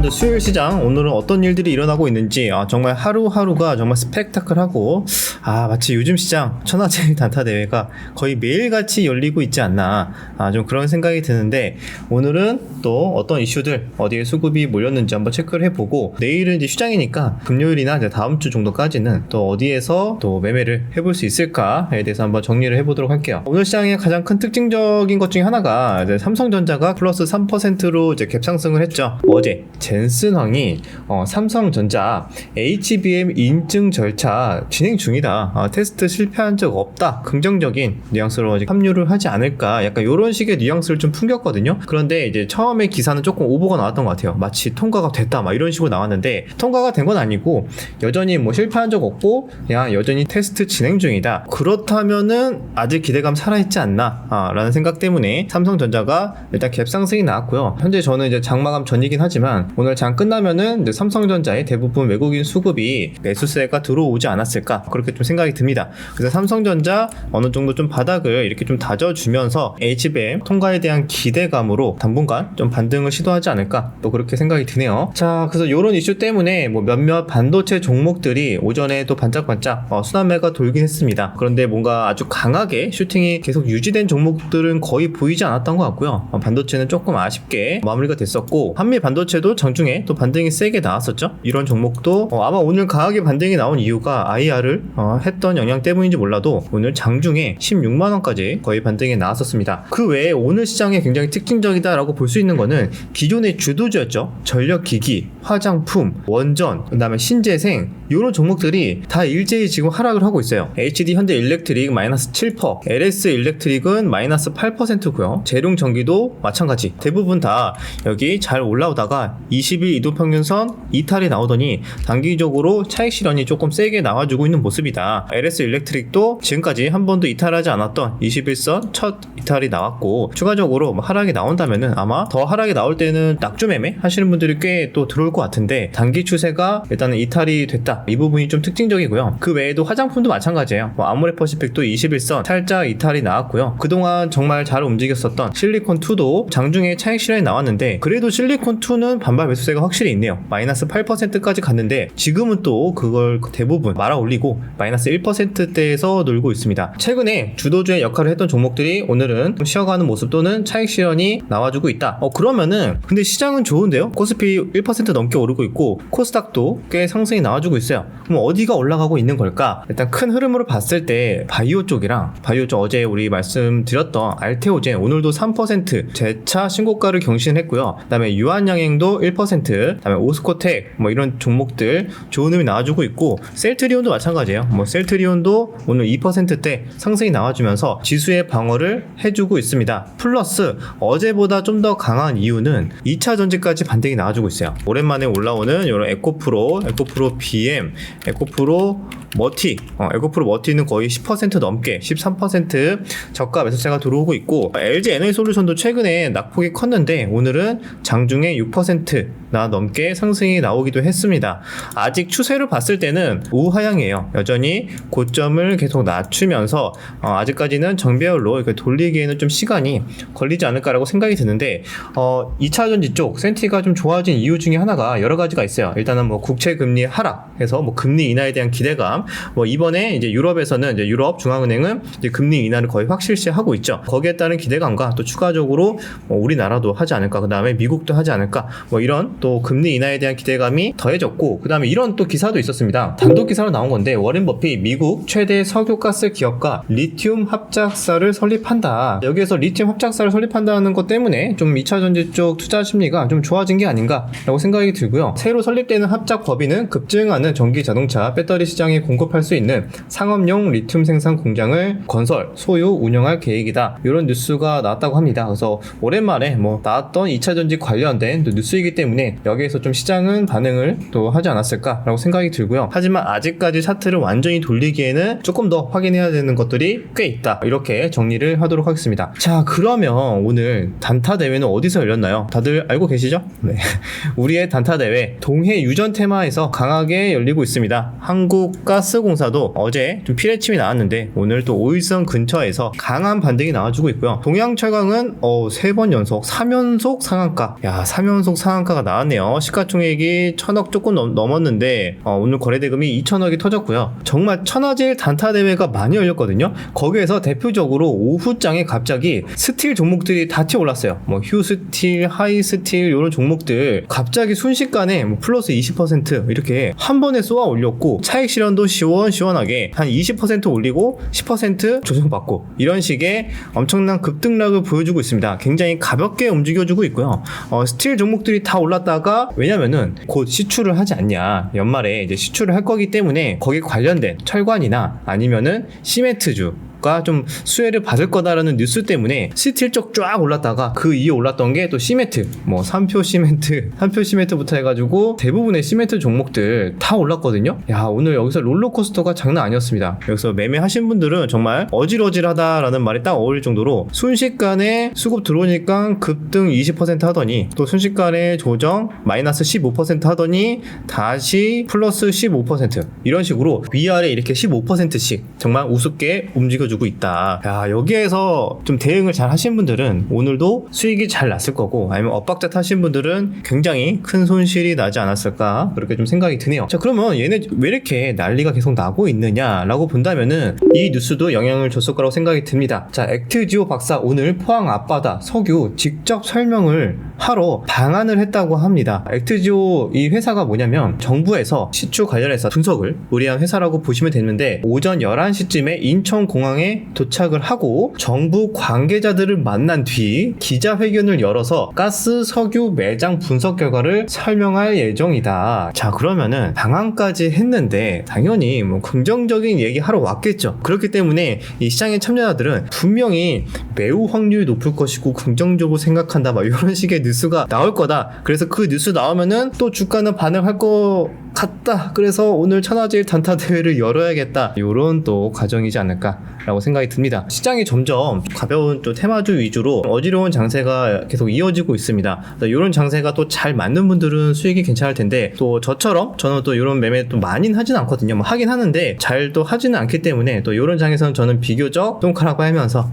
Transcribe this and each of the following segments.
수요일 시장 오늘은 어떤 일들이 일어나고 있는지 정말 하루하루가 정말 스펙타클하고 마치 요즘 시장 천하제일 단타 대회가 거의 매일같이 열리고 있지 않나 좀 그런 생각이 드는데, 오늘은 또 어떤 이슈들 어디에 수급이 몰렸는지 한번 체크를 해보고, 내일은 이제 휴장이니까 금요일이나 이제 다음 주 정도까지는 또 어디에서 또 매매를 해볼 수 있을까에 대해서 한번 정리를 해보도록 할게요. 오늘 시장의 가장 큰 특징적인 것 중에 하나가 이제 삼성전자가 플러스 3%로 이제 갭상승을 했죠. 어제 젠슨황이 삼성전자 HBM 인증 절차 진행 중이다, 테스트 실패한 적 없다, 긍정적인 뉘앙스로 합류를 하지 않을까, 약간 이런 식의 뉘앙스를 좀 풍겼거든요. 그런데 이제 처음에 기사는 조금 오보가 나왔던 것 같아요. 마치 통과가 됐다 막 이런 식으로 나왔는데, 통과가 된 건 아니고 여전히 뭐 실패한 적 없고 그냥 여전히 테스트 진행 중이다. 그렇다면은 아직 기대감 살아있지 않나 라는 생각 때문에 삼성전자가 일단 갭상승이 나왔고요. 현재 저는 이제 장마감 전이긴 하지만 오늘 장 끝나면은 이제 삼성전자의 대부분 외국인 수급이 매수세가 들어오지 않았을까, 그렇게 좀 생각이 듭니다. 그래서 삼성전자 어느 정도 좀 바닥을 이렇게 좀 다져주면서 HBM 통과에 대한 기대감으로 당분간 좀 반등을 시도하지 않을까, 또 그렇게 생각이 드네요. 자, 그래서 이런 이슈 때문에 뭐 몇몇 반도체 종목들이 오전에 또 반짝반짝 순환매가 돌긴 했습니다. 그런데 뭔가 아주 강하게 슈팅이 계속 유지된 종목들은 거의 보이지 않았던 것 같고요. 반도체는 조금 아쉽게 마무리가 됐었고, 한미 반도체도 장중에 또 반등이 세게 나왔었죠. 이런 종목도 아마 오늘 강하게 반등이 나온 이유가 IR을 했던 영향 때문인지 몰라도 오늘 장중에 16만원까지 거의 반등이 나왔었습니다. 그 외에 오늘 시장에 굉장히 특징적이다라고 볼 수 있는 거는 기존의 주도주였죠. 전력기기, 화장품, 원전, 그 다음에 신재생, 이런 종목들이 다 일제히 지금 하락을 하고 있어요. HD 현대일렉트릭 마이너스 7%, LS 일렉트릭은 마이너스 8%고요. 재룡전기도 마찬가지. 대부분 다 여기 잘 올라오다가 20일 이동평균선 이탈이 나오더니 단기적으로 차익 실현이 조금 세게 나와주고 있는 모습이다. LS 일렉트릭도 지금까지 한 번도 이탈하지 않았던 21선 첫 이탈이 나왔고, 추가적으로 하락이 나온다면은 아마 더 하락이 나올 때는 낙주 매매 하시는 분들이 꽤 또 들어올 것 같은데, 단기 추세가 일단은 이탈이 됐다, 이 부분이 좀 특징적이고요. 그 외에도 화장품도 마찬가지예요. 아모레퍼시픽도 21선 살짝 이탈이 나왔고요. 그동안 정말 잘 움직였었던 실리콘2도 장중에 차익 실현이 나왔는데, 그래도 실리콘2는 반발 매수세가 확실히 있네요. 마이너스 8%까지 갔는데 지금은 또 그걸 대부분 말아 올리고 마이너스 1%대에서 놀고 있습니다. 최근에 주도주의 역할을 했던 종목들이 오늘은 쉬어가는 모습 또는 차익 실현이 나와주고 있다. 그러면은 근데 시장은 좋은데요? 코스피 1% 넘게 오르고 있고 코스닥도 꽤 상승이 나와주고 있어요. 그럼 어디가 올라가고 있는 걸까? 일단 큰 흐름으로 봤을 때 바이오 쪽이랑, 바이오 쪽 어제 우리 말씀드렸던 알테오젠 오늘도 3% 재차 신고가를 경신했고요. 그 다음에 유한양행도 1%, 그 다음에 오스코텍 뭐 이런 종목들 좋은 흐름이 나와주고 있고, 셀트리온도 마찬가지예요. 셀트리온도 오늘 2%대 상승이 나와주면서 지수의 방어를 해주고 있습니다. 플러스 어제보다 좀 더 강한 이유는 2차 전지까지 반등이 나와주고 있어요. 오랜만에 올라오는 이런 에코프로 BM, 에코프로 머티, 에코프로 머티는 거의 10% 넘게 13% 저가 매수세가 들어오고 있고, LG 에너지솔루션도 최근에 낙폭이 컸는데 오늘은 장중에 6%나 넘게 상승이 나오기도 했습니다. 아직 추세를 봤을 때는 우하향이에요. 여전히 고점을 계속 낮추면서 아직까지는 정배열로 이렇게 돌리기에는 좀 시간이 걸리지 않을까라고 생각이 드는데, 2차 전지 쪽 센티가 좀 좋아진 이유 중에 하나가 여러 가지가 있어요. 일단은 뭐 국채 금리 하락해서 뭐 금리 인하에 대한 기대감, 이번에 이제 유럽에서는 이제 유럽 중앙은행은 이제 금리 인하를 거의 확실시하고 있죠. 거기에 따른 기대감과 또 추가적으로 우리나라도 하지 않을까, 그 다음에 미국도 하지 않을까, 이런 또 금리 인하에 대한 기대감이 더해졌고, 그 다음에 이런 또 기사도 있었습니다. 단독 기사로 나온 건데, 워렌 버핏 미국 최대 석유가스 기업과 리튬 합작사를 설립한다. 여기에서 리튬 합작사를 설립한다는 것 때문에 좀 2차 전지 쪽 투자 심리가 좀 좋아진 게 아닌가라고 생각이 들고요. 새로 설립되는 합작 법인은 급증하는 전기 자동차 배터리 시장에 공급할 수 있는 상업용 리튬 생산 공장을 건설, 소유, 운영할 계획이다. 이런 뉴스가 나왔다고 합니다. 그래서 오랜만에 나왔던 2차 전지 관련된 뉴스이기 때문에 여기에서 좀 시장은 반응을 또 하지 않았을까라고 생각이 들고요. 하지만 아직까지 차트를 완전히 돌리기에는 조금 더 확인해야 되는 것들이 꽤 있다. 이렇게 정리를 하도록 하겠습니다. 자, 그러면 오늘 단타 대회는 어디서 열렸나요? 다들 알고 계시죠? 네. 우리의 단타 대회 동해 유전 테마에서 강하게 열리고 있습니다. 한국가스공사도 어제 좀 피레침이 나왔는데 오늘 또 오일선 근처에서 강한 반등이 나와주고 있고요. 동양철강은 3번 연속 3연속 상한가, 3연속 상한가가 코스터가 나왔네요. 시가총액이 1000억 조금 넘었는데 오늘 거래대금이 2000억이 터졌고요. 정말 천하제일 단타 대회가 많이 열렸거든요. 거기에서 대표적으로 오후장에 갑자기 스틸 종목들이 다 튀어올랐어요. 뭐 휴스틸, 하이스틸 이런 종목들 갑자기 순식간에 뭐 플러스 20% 이렇게 한 번에 쏘아 올렸고 차익 실현도 시원시원하게 한 20% 올리고 10% 조정받고 이런 식의 엄청난 급등락을 보여주고 있습니다. 굉장히 가볍게 움직여주고 있고요. 스틸 종목들이 다 올랐다가 왜냐면은 곧 시추를 하지 않냐, 연말에 이제 시추를 할 거기 때문에 거기에 관련된 철관이나 아니면은 시멘트주 가 좀 수혜를 받을 거다라는 뉴스 때문에 스틸 쪽 쫙 올랐다가 그 이에 올랐던 게 또 시멘트, 뭐 삼표 시멘트부터 해가지고 대부분의 시멘트 종목들 다 올랐거든요. 야, 오늘 여기서 롤러코스터가 장난 아니었습니다. 여기서 매매하신 분들은 정말 어질어질하다라는 말이 딱 어울릴 정도로 순식간에 수급 들어오니까 급등 20% 하더니 또 순식간에 조정 마이너스 15% 하더니 다시 플러스 15% 이런 식으로 위아래 이렇게 15%씩 정말 우습게 움직여주고 있다. 야, 여기에서 좀 대응을 잘 하신 분들은 오늘도 수익이 잘 났을 거고, 아니면 엇박자 타신 분들은 굉장히 큰 손실이 나지 않았을까, 그렇게 좀 생각이 드네요. 자, 그러면 얘네 왜 이렇게 난리가 계속 나고 있느냐라고 본다면은 이 뉴스도 영향을 줬을 거라고 생각이 듭니다. 자, 액트지오 박사 오늘 포항 앞바다 석유 직접 설명을 하러 방한을 했다고 합니다. 액트지오 이 회사가 뭐냐면 정부에서 시추 관련해서 분석을 의뢰한 회사라고 보시면 되는데, 오전 11시쯤에 인천공항에 도착을 하고 정부 관계자들을 만난 뒤 기자회견을 열어서 가스 석유 매장 분석 결과를 설명할 예정이다. 자, 그러면은 방한까지 했는데 당연히 뭐 긍정적인 얘기 하러 왔겠죠. 그렇기 때문에 이 시장의 참여자들은 분명히 매우 확률이 높을 것이고 긍정적으로 생각한다, 막 이런 식의 뉴스가 나올 거다. 그래서 그 뉴스 나오면은 또 주가는 반응할 것 같다. 그래서 오늘 천하제일 단타 대회를 열어야겠다. 이런 또 과정이지 않을까라고 생각이 듭니다. 시장이 점점 가벼운 또 테마주 위주로 어지러운 장세가 계속 이어지고 있습니다. 이런 장세가 또 잘 맞는 분들은 수익이 괜찮을 텐데, 또 저처럼 저는 또 이런 매매 또 많이는 하진 않거든요. 뭐 하긴 하는데 잘 또 하지는 않기 때문에 또 이런 장에서는 저는 비교적 똥카라고 하면서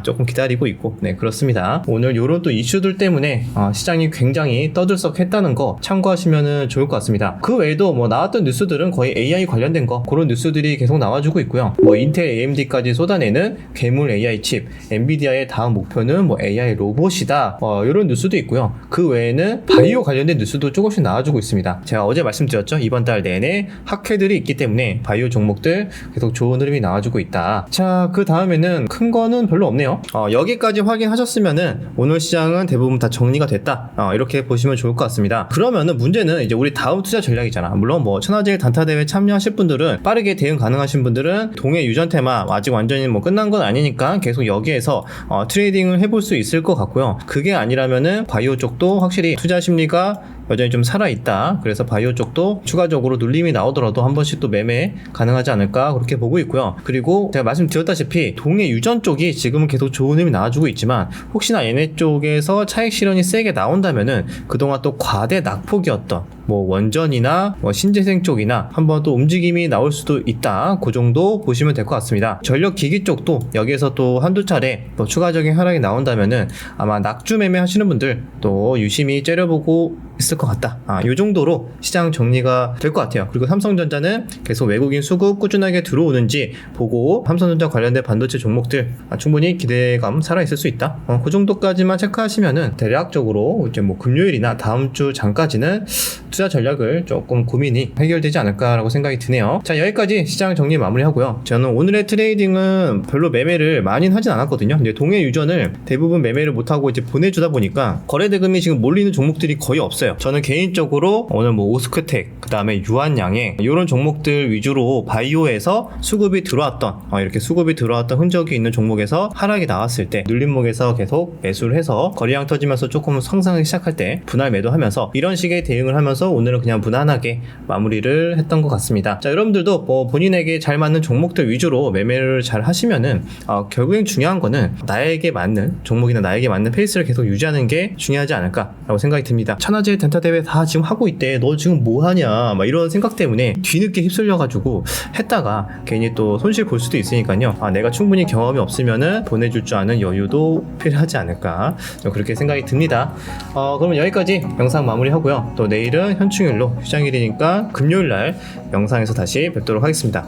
조금 기다리고 있고, 네, 그렇습니다. 오늘 이런 또 이슈들 때문에 시장이 굉장히 떠들썩했다는 거 참고하시면 좋을 것 같습니다. 그 외에도 뭐 나왔던 뉴스들은 거의 AI 관련된 거, 그런 뉴스들이 계속 나와주고 있고요. 뭐 인텔, AMD까지 쏟아내는 괴물 AI 칩, 엔비디아의 다음 목표는 뭐 AI 로봇이다, 이런 뉴스도 있고요. 그 외에는 바이오 관련된 뉴스도 조금씩 나와주고 있습니다. 제가 어제 말씀드렸죠. 이번 달 내내 학회들이 있기 때문에 바이오 종목들 계속 좋은 흐름이 나와주고 있다. 자, 그 다음에는 큰 거는 별로 없네요. 여기까지 확인하셨으면은 오늘 시장은 대부분 다 정리가 됐다, 이렇게 보시면 좋을 것 같습니다. 그러면은 문제는 이제 우리 다음 투자 전략이잖아. 물론 뭐 천하제일 단타 대회 참여하실 분들은, 빠르게 대응 가능하신 분들은 동해 유전 테마 아직 완전히 뭐 끝난 건 아니니까 계속 여기에서 트레이딩을 해볼 수 있을 것 같고요. 그게 아니라면은 바이오 쪽도 확실히 투자 심리가 여전히 좀 살아있다. 그래서 바이오 쪽도 추가적으로 눌림이 나오더라도 한 번씩 또 매매 가능하지 않을까, 그렇게 보고 있고요. 그리고 제가 말씀드렸다시피 동해 유전 쪽이 지금은 계속 좋은 힘이 나와주고 있지만, 혹시나 얘네 쪽에서 차익 실현이 세게 나온다면은 그동안 또 과대 낙폭이었던 뭐 원전이나 뭐 신재생 쪽이나 한번 또 움직임이 나올 수도 있다. 그 정도 보시면 될 것 같습니다. 전력기기 쪽도 여기에서 또 한두 차례 또 추가적인 하락이 나온다면은 아마 낙주 매매 하시는 분들 또 유심히 째려보고 있을 것 같다. 이 정도로 시장 정리가 될 것 같아요. 그리고 삼성전자는 계속 외국인 수급 꾸준하게 들어오는지 보고 삼성전자 관련된 반도체 종목들 충분히 기대감 살아있을 수 있다. 그 정도까지만 체크하시면은 대략적으로 이제 뭐 금요일이나 다음 주 장까지는 투자 전략을 조금 고민이 해결되지 않을까라고 생각이 드네요. 자, 여기까지 시장 정리 마무리하고요. 저는 오늘의 트레이딩은 별로 매매를 많이는 하진 않았거든요. 근데 동해 유전을 대부분 매매를 못하고 이제 보내주다 보니까 거래대금이 지금 몰리는 종목들이 거의 없어요. 저는 개인적으로 오늘 뭐 오스크텍, 그 다음에 유한양행 이런 종목들 위주로 바이오에서 수급이 들어왔던 이렇게 수급이 들어왔던 흔적이 있는 종목에서 하락이 나왔을 때 눌림목에서 계속 매수를 해서 거래량 터지면서 조금 상승하기 시작할 때 분할 매도하면서 이런 식의 대응을 하면서 오늘은 그냥 무난하게 마무리를 했던 것 같습니다. 자, 여러분들도 뭐 본인에게 잘 맞는 종목들 위주로 매매를 잘 하시면은 결국엔 중요한 거는 나에게 맞는 종목이나 나에게 맞는 페이스를 계속 유지하는 게 중요하지 않을까라고 생각이 듭니다. 천하제일 천하제일 단타 대회 다 지금 하고 있대. 너 지금 뭐 하냐? 막 이런 생각 때문에 뒤늦게 휩쓸려가지고 했다가 괜히 또 손실 볼 수도 있으니까요. 아, 내가 충분히 경험이 없으면은 보내줄 줄 아는 여유도 필요하지 않을까. 그렇게 생각이 듭니다. 그러면 여기까지 영상 마무리하고요. 또 내일은 현충일로 휴장일이니까 금요일날 영상에서 다시 뵙도록 하겠습니다.